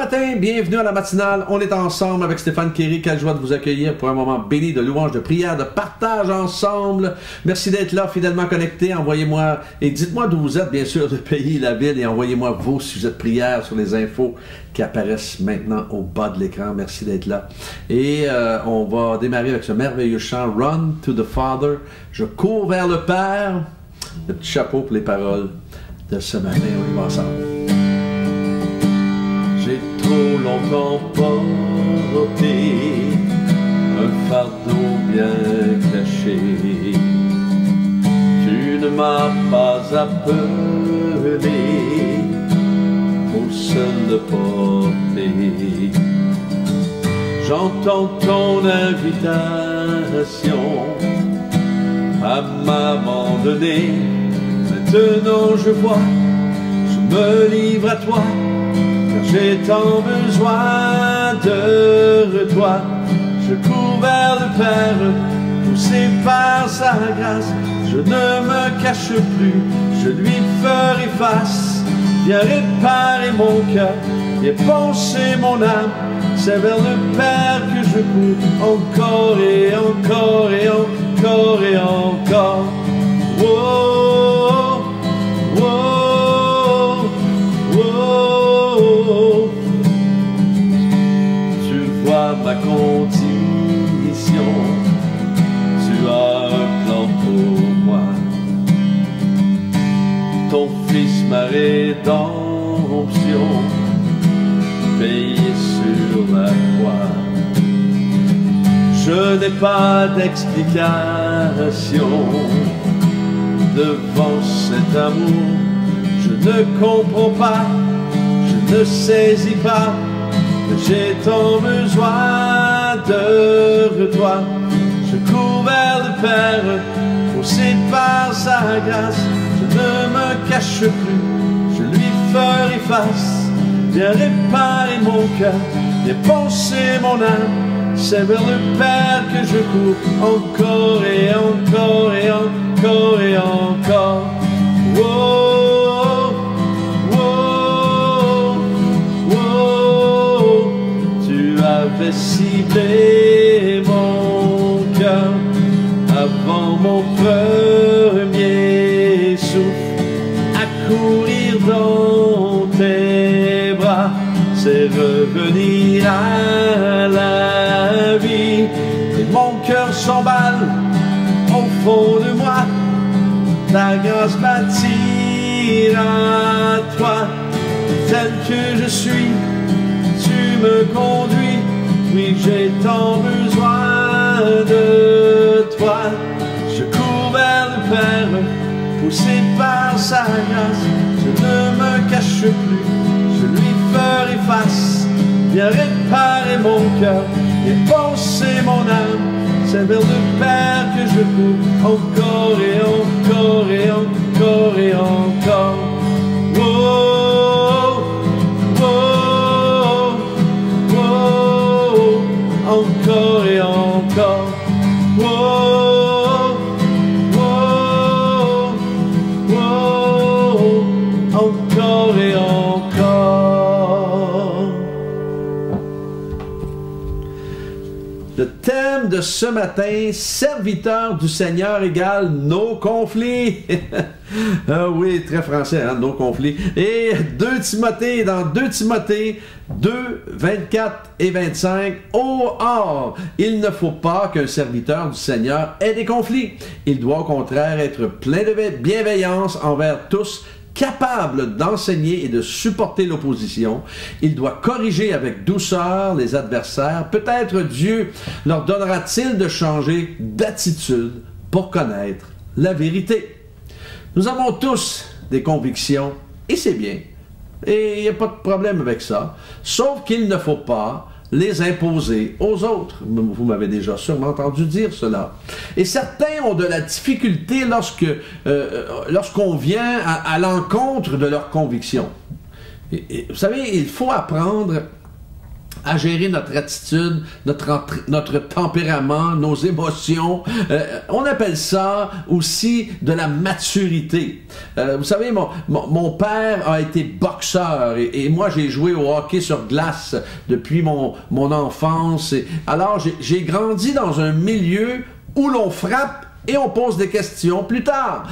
matin, bienvenue à la matinale. On est ensemble avec Stéphane Kéry. Quelle joie de vous accueillir pour un moment béni de louange, de prière, de partage ensemble. Merci d'être là, fidèlement connecté. Envoyez-moi, et dites-moi d'où vous êtes, bien sûr, de pays, la ville, et envoyez-moi vos sujets de prière sur les infos qui apparaissent maintenant au bas de l'écran. Merci d'être là. Et on va démarrer avec ce merveilleux chant, Run to the Father. Je cours vers le Père. Le petit chapeau pour les paroles de ce matin. On y va ensemble. J'ai trop longtemps porté un fardeau bien caché. Tu ne m'as pas appelé pour seul le porter. J'entends ton invitation à m'abandonner. Maintenant je vois, je me livre à toi. J'ai tant besoin de toi. Je cours vers le Père, poussé par sa grâce. Je ne me cache plus, je lui ferai face. Viens réparer mon cœur, viens pencher mon âme. C'est vers le Père que je cours, encore et encore et encore et encore. Oh, oh, oh. Tu vois ma condition, tu as un plan pour moi. Ton Fils, ma rédemption, payé sur la croix. Je n'ai pas d'explication devant cet amour. Je ne comprends pas, je ne saisis pas, mais j'ai tant besoin de toi. Je cours vers le Père, poussé par sa grâce. Je ne me cache plus, je lui ferai face. Viens réparer mon cœur, viens pencher mon âme. C'est vers le Père que je cours, encore et encore et encore et encore. Oh, oh, oh, tu avais ciblé mon cœur avant mon premier souffle. À courir dans tes bras, c'est revenir à la vie. Et mon cœur s'emballe au fond de moi. Ta grâce m'attire à toi. Tel que je suis, tu me conduis. Oui, j'ai tant besoin de toi. Je cours vers le Père, poussé par sa grâce. Je ne me cache plus, je lui ferai face. Viens réparer mon cœur et pencher mon âme. C'est vers le Père que je cours, encore et encore et encore et encore. Oh, oh, oh, encore et encore. Oh, oh, oh, encore et encore. Le thème de ce matin, serviteur du Seigneur égale nos conflits. Ah oui, très français, hein, nos conflits. Et 2 Timothée, dans 2 Timothée 2, 24 et 25, or, il ne faut pas qu'un serviteur du Seigneur ait des conflits. Il doit au contraire être plein de bienveillance envers tous, capable d'enseigner et de supporter l'opposition. Il doit corriger avec douceur les adversaires. Peut-être Dieu leur donnera-t-il de changer d'attitude pour connaître la vérité. Nous avons tous des convictions, et c'est bien. Et il n'y a pas de problème avec ça. Sauf qu'il ne faut pas les imposer aux autres. Vous m'avez déjà sûrement entendu dire cela. Et certains ont de la difficulté lorsqu'on vient à l'encontre de leurs convictions. Et vous savez, il faut apprendre à gérer notre attitude, notre tempérament, nos émotions. On appelle ça aussi de la maturité. Vous savez, mon père a été boxeur et moi j'ai joué au hockey sur glace depuis mon enfance. Alors j'ai grandi dans un milieu où l'on frappe et on pose des questions plus tard.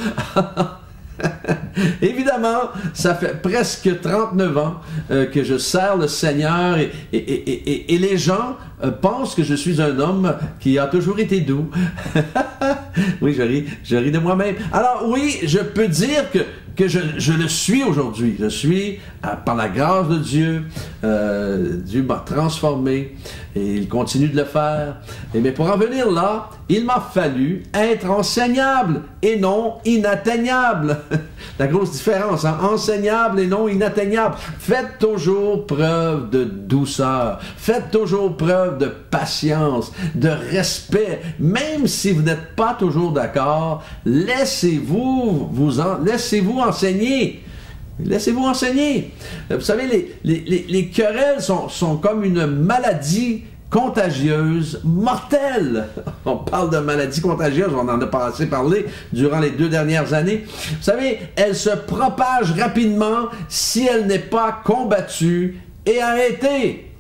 Évidemment, ça fait presque 39 ans que je sers le Seigneur et les gens pensent que je suis un homme qui a toujours été doux. Oui, je ris de moi-même. Alors oui, je peux dire que je le suis aujourd'hui. Je suis, par la grâce de Dieu, Dieu m'a transformé et il continue de le faire. Mais pour en venir là, il m'a fallu être enseignable et non inatteignable. La grosse différence, hein? Enseignable et non inatteignable. Faites toujours preuve de douceur. Faites toujours preuve de patience, de respect. Même si vous n'êtes pas toujours d'accord, laissez-vous enseigner. Laissez-vous enseigner. Vous savez, les querelles sont comme une maladie contagieuse, mortelle. On parle de maladie contagieuse, on en a pas assez parlé durant les 2 dernières années. Vous savez, elle se propage rapidement si elle n'est pas combattue et arrêtée.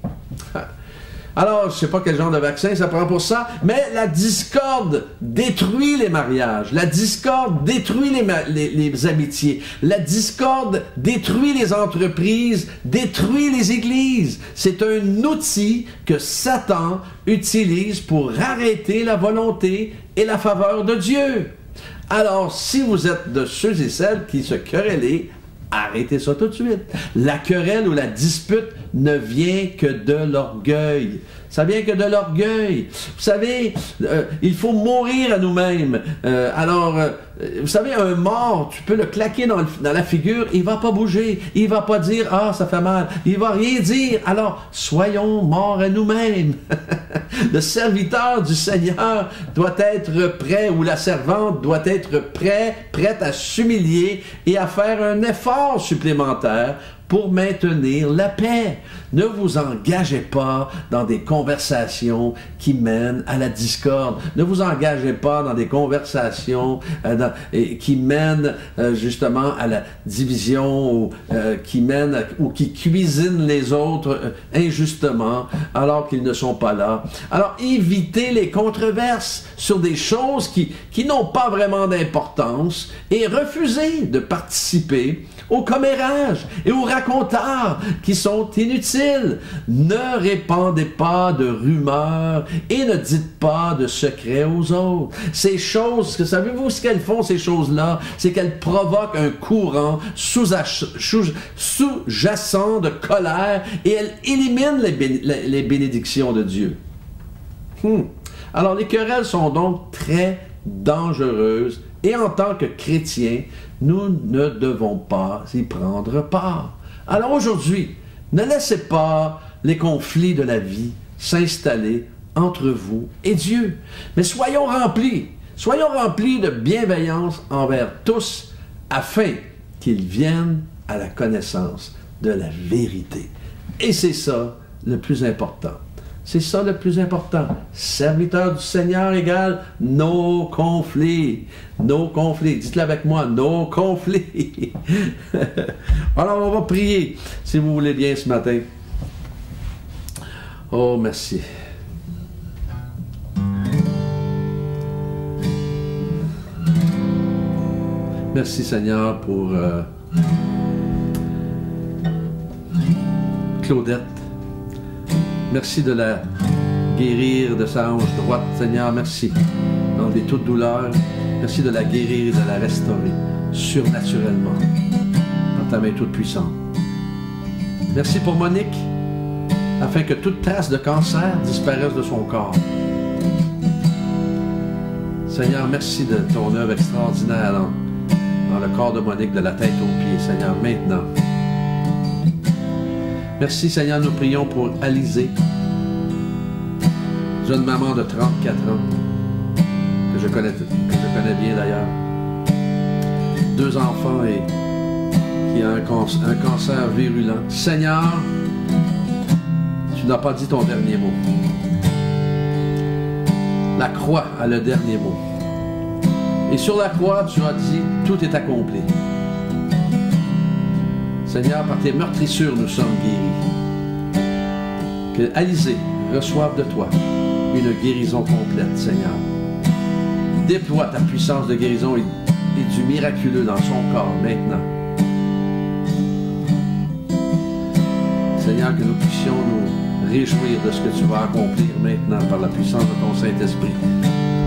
Alors, je ne sais pas quel genre de vaccin ça prend pour ça, mais la discorde détruit les mariages, la discorde détruit les amitiés, la discorde détruit les entreprises, détruit les églises. C'est un outil que Satan utilise pour arrêter la volonté et la faveur de Dieu. Alors, si vous êtes de ceux et celles qui se querellaient, arrêtez ça tout de suite. La querelle ou la dispute ne vient que de l'orgueil. Ça vient que de l'orgueil. Vous savez, il faut mourir à nous-mêmes. Vous savez, un mort, tu peux le claquer dans la figure, il ne va pas bouger. Il ne va pas dire « Ah, ça fait mal ». Il ne va rien dire. Alors, soyons morts à nous-mêmes. Le serviteur du Seigneur doit être prêt, ou la servante doit être prête à s'humilier et à faire un effort supplémentaire pour maintenir la paix. Ne vous engagez pas dans des conversations qui mènent à la discorde. Ne vous engagez pas dans des conversations qui mènent justement à la division ou qui cuisinent les autres injustement alors qu'ils ne sont pas là. Alors évitez les controverses sur des choses qui n'ont pas vraiment d'importance et refusez de participer aux commérages et aux racontars qui sont inutiles. Ne répandez pas de rumeurs et ne dites pas de secrets aux autres. Ces choses, savez-vous ce qu'elles font, ces choses-là? C'est qu'elles provoquent un courant sous-jacent de colère et elles éliminent les bénédictions de Dieu. Alors les querelles sont donc très dangereuses et en tant que chrétiens, nous ne devons pas y prendre part. Alors aujourd'hui, ne laissez pas les conflits de la vie s'installer entre vous et Dieu. Mais soyons remplis de bienveillance envers tous afin qu'ils viennent à la connaissance de la vérité. Et c'est ça le plus important. C'est ça le plus important. Serviteur du Seigneur égale nos conflits. Nos conflits. Dites-le avec moi, nos conflits. Alors, on va prier, si vous voulez bien, ce matin. Oh, merci. Merci, Seigneur, pour Claudette. Merci de la guérir de sa hanche droite, Seigneur. Merci. Enlever toute douleur. Merci de la guérir et de la restaurer surnaturellement dans ta main toute puissante. Merci pour Monique, afin que toute trace de cancer disparaisse de son corps. Seigneur, merci de ton œuvre extraordinaire dans le corps de Monique, de la tête aux pieds, Seigneur, maintenant. Merci, Seigneur, nous prions pour Alizée, jeune maman de 34 ans, que je connais bien d'ailleurs. 2 enfants et qui a un cancer virulent. Seigneur, tu n'as pas dit ton dernier mot. La croix a le dernier mot. Et sur la croix, tu as dit, tout est accompli. Seigneur, par tes meurtrissures, nous sommes guéris. Que Alizée reçoive de toi une guérison complète, Seigneur. Déploie ta puissance de guérison et du miraculeux dans son corps maintenant. Seigneur, que nous puissions nous réjouir de ce que tu vas accomplir maintenant par la puissance de ton Saint-Esprit.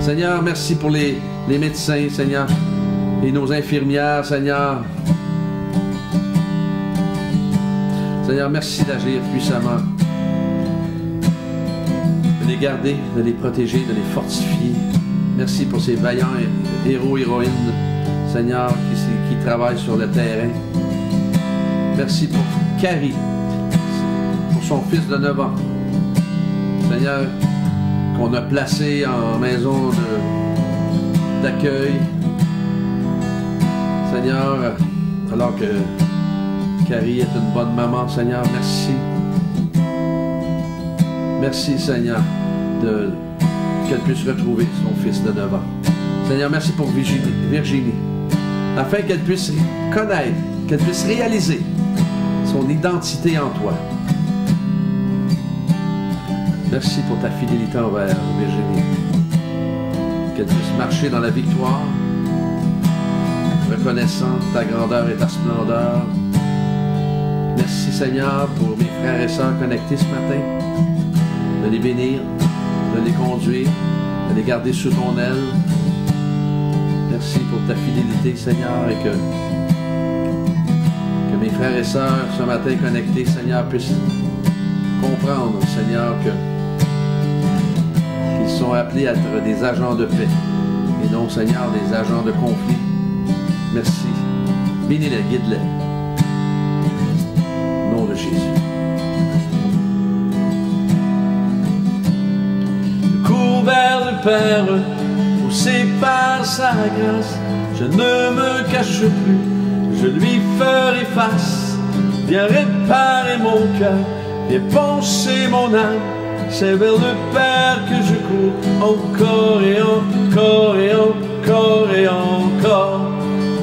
Seigneur, merci pour les médecins, Seigneur, et nos infirmières, Seigneur. Seigneur, merci d'agir puissamment, de les garder, de les protéger, de les fortifier. Merci pour ces vaillants héros, héroïnes, Seigneur, qui travaillent sur le terrain. Merci pour Carrie, pour son fils de 9 ans. Seigneur, qu'on a placé en maison d'accueil. Seigneur, alors que Carrie est une bonne maman, Seigneur, merci. Merci, Seigneur, qu'elle puisse retrouver son fils de 9 ans. Seigneur, merci pour Virginie, afin qu'elle puisse connaître, qu'elle puisse réaliser son identité en toi. Merci pour ta fidélité envers Virginie. Qu'elle puisse marcher dans la victoire, reconnaissant ta grandeur et ta splendeur. Merci Seigneur pour mes frères et sœurs connectés ce matin, de les bénir, de les conduire, de les garder sous ton aile. Merci pour ta fidélité Seigneur et que mes frères et sœurs ce matin connectés, Seigneur, puissent comprendre, Seigneur, qu'ils sont appelés à être des agents de paix et non, Seigneur, des agents de conflit. Merci. Bénis-les, guide-les. Au nom de Jésus. Je cours vers le Père, poussé par sa grâce. Je ne me cache plus, je lui ferai face. Viens réparer mon cœur, viens pencher mon âme. C'est vers le Père que je cours, encore et encore et encore et encore.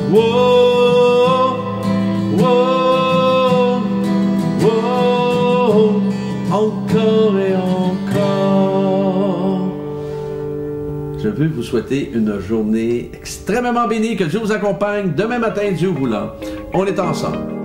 Wow, wow, wow, encore et encore. Je veux vous souhaiter une journée extrêmement bénie, que Dieu vous accompagne. Demain matin, Dieu voulant, on est ensemble.